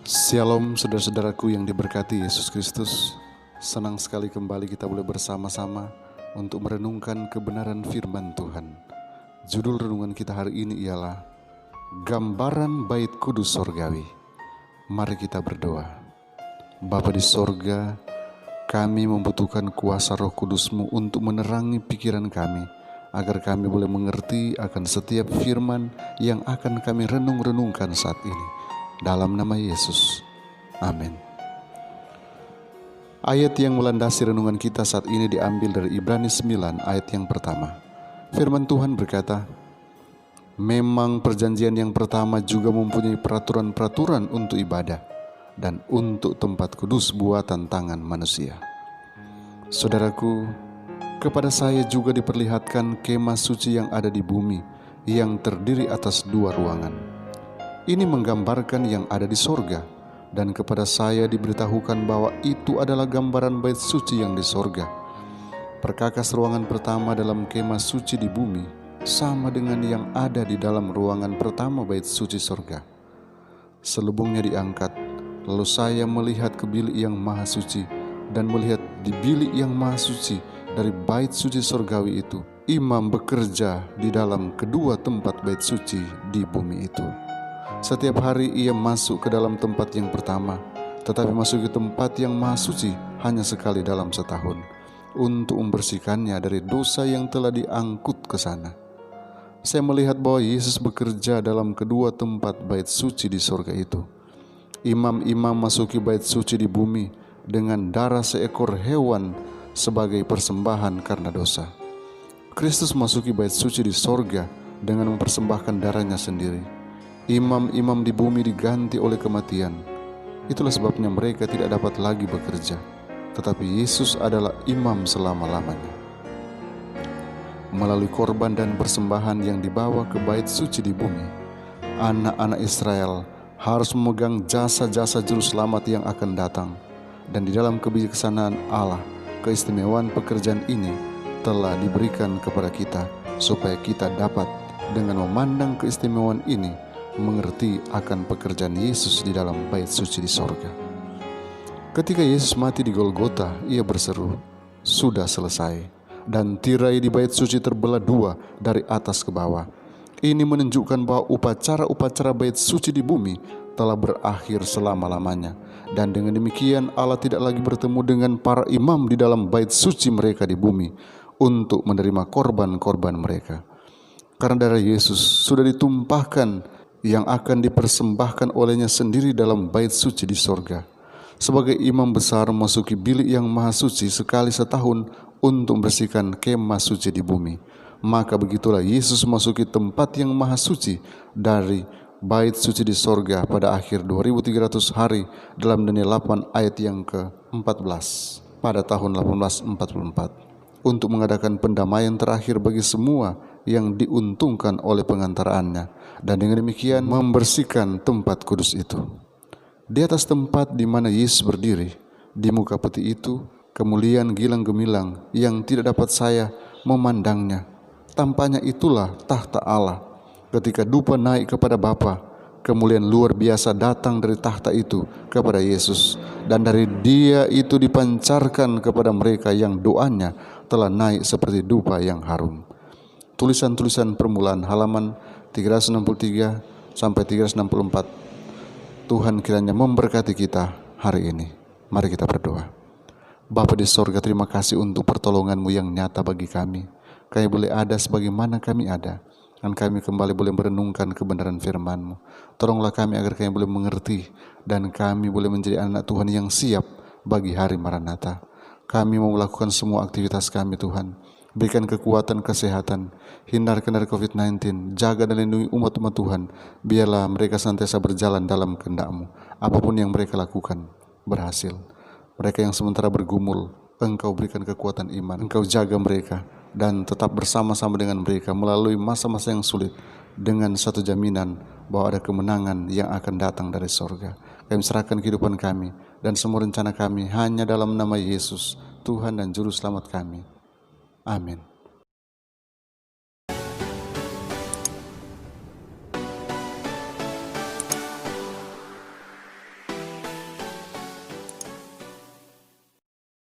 Shalom saudara-saudaraku yang diberkati Yesus Kristus. Senang sekali kembali kita boleh bersama-sama untuk merenungkan kebenaran firman Tuhan. Judul renungan kita hari ini ialah Gambaran Bait Kudus Sorgawi. Mari kita berdoa. Bapa di sorga, kami membutuhkan kuasa Roh Kudus-Mu untuk menerangi pikiran kami, agar kami boleh mengerti akan setiap firman yang akan kami renung-renungkan saat ini. Dalam nama Yesus, amin. Ayat yang melandasi renungan kita saat ini diambil dari Ibrani 9 ayat yang pertama. Firman Tuhan berkata, memang perjanjian yang pertama juga mempunyai peraturan-peraturan untuk ibadah dan untuk tempat kudus buatan tangan manusia. Saudaraku, kepada saya juga diperlihatkan kemah suci yang ada di bumi, yang terdiri atas 2 ruangan. Ini menggambarkan yang ada di sorga, dan kepada saya diberitahukan bahwa itu adalah gambaran bait suci yang di sorga. Perkakas ruangan pertama dalam kemah suci di bumi sama dengan yang ada di dalam ruangan pertama bait suci sorga. Selubungnya diangkat, lalu saya melihat ke bilik yang maha suci, dan melihat di bilik yang maha suci dari bait suci sorgawi itu, imam bekerja di dalam kedua tempat bait suci di bumi itu. Setiap hari ia masuk ke dalam tempat yang pertama, tetapi masuk ke tempat yang maha suci hanya sekali dalam setahun, untuk membersihkannya dari dosa yang telah diangkut ke sana. Saya melihat bahwa Yesus bekerja dalam kedua tempat bait suci di sorga itu. Imam-imam masuki bait suci di bumi dengan darah seekor hewan sebagai persembahan karena dosa. Kristus masuki bait suci di sorga dengan mempersembahkan darahnya sendiri. Imam-imam di bumi diganti oleh kematian. Itulah sebabnya mereka tidak dapat lagi bekerja, tetapi Yesus adalah imam selama-lamanya. Melalui korban dan persembahan yang dibawa ke bait suci di bumi, anak-anak Israel harus memegang jasa-jasa juru selamat yang akan datang. Dan di dalam kebijaksanaan Allah, keistimewaan pekerjaan ini telah diberikan kepada kita, supaya kita dapat dengan memandang keistimewaan ini mengerti akan pekerjaan Yesus di dalam bait suci di sorga. Ketika Yesus mati di Golgota, ia berseru, sudah selesai, dan tirai di bait suci terbelah 2 dari atas ke bawah. Ini menunjukkan bahwa upacara-upacara bait suci di bumi telah berakhir selama-lamanya, dan dengan demikian Allah tidak lagi bertemu dengan para imam di dalam bait suci mereka di bumi untuk menerima korban-korban mereka. Karena darah Yesus sudah ditumpahkan yang akan dipersembahkan olehnya sendiri dalam bait suci di sorga. Sebagai imam besar memasuki bilik yang maha suci sekali setahun untuk membersihkan kemah suci di bumi. Maka begitulah Yesus memasuki tempat yang maha suci dari bait suci di sorga pada akhir 2300 hari dalam Daniel 8 ayat yang ke-14 pada tahun 1844 untuk mengadakan pendamaian terakhir bagi semua yang diuntungkan oleh pengantaraannya, dan dengan demikian membersihkan tempat kudus itu. Di atas tempat di mana Yesus berdiri, di muka peti itu, kemuliaan gilang gemilang yang tidak dapat saya memandangnya. Tampaknya itulah tahta Allah. Ketika dupa naik kepada Bapa, kemuliaan luar biasa datang dari tahta itu kepada Yesus, dan dari Dia itu dipancarkan kepada mereka yang doanya telah naik seperti dupa yang harum. Tulisan-tulisan permulaan halaman 363 sampai 364. Tuhan kiranya memberkati kita hari ini. Mari kita berdoa. Bapa di sorga, terima kasih untuk pertolongan-Mu yang nyata bagi kami. Kami boleh ada sebagaimana kami ada, dan kami kembali boleh merenungkan kebenaran firman-Mu. Tolonglah kami agar kami boleh mengerti, dan kami boleh menjadi anak Tuhan yang siap bagi hari Maranatha. Kami mau melakukan semua aktivitas kami, Tuhan. Berikan kekuatan, kesehatan, hindarkan dari COVID-19, jaga dan lindungi umat-umat Tuhan. Biarlah mereka senantiasa berjalan dalam kehendak-Mu. Apapun yang mereka lakukan berhasil. Mereka yang sementara bergumul, Engkau berikan kekuatan iman. Engkau jaga mereka dan tetap bersama-sama dengan mereka melalui masa-masa yang sulit, dengan satu jaminan bahwa ada kemenangan yang akan datang dari sorga. Kami serahkan kehidupan kami dan semua rencana kami hanya dalam nama Yesus, Tuhan dan Juru Selamat kami. Amin.